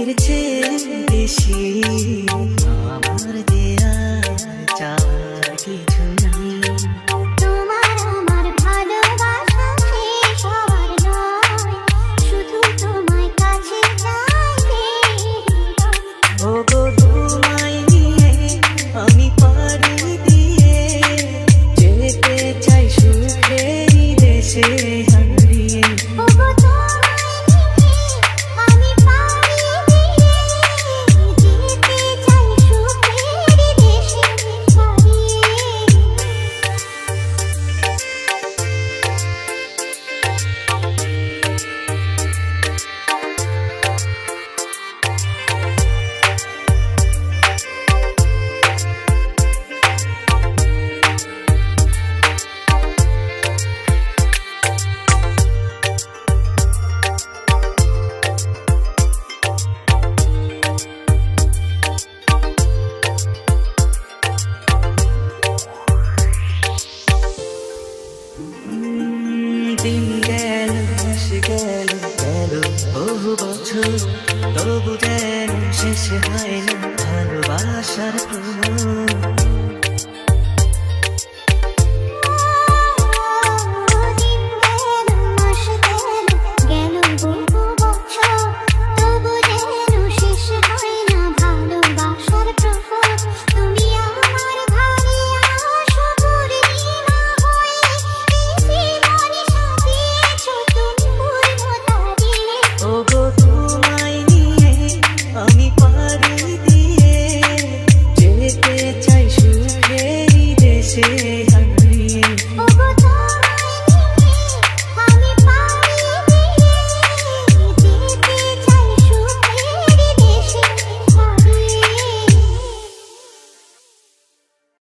নিজের চেয়ে বেশি আমার দেয়া চাওয়ার কিছু নাই। তোমার আমার ভালোবাসা শেষ হওয়ার নয়, শুধু তোমায় কাছে চাইতে। ও গো তোমায় নিয়ে আমি পাড়ি দিয়ে যেতে চাই সুখেরই দেশে হারিয়ে। ওগো তোমায় নিয়ে আমি পাড়ি দিয়ে যেতে চাই সুখের দেশে হারিয়ে। দিন গেল সে গেল গেল বহু বছর, তবু যেন শেষ হয় না ভালোবাসার প্রহর।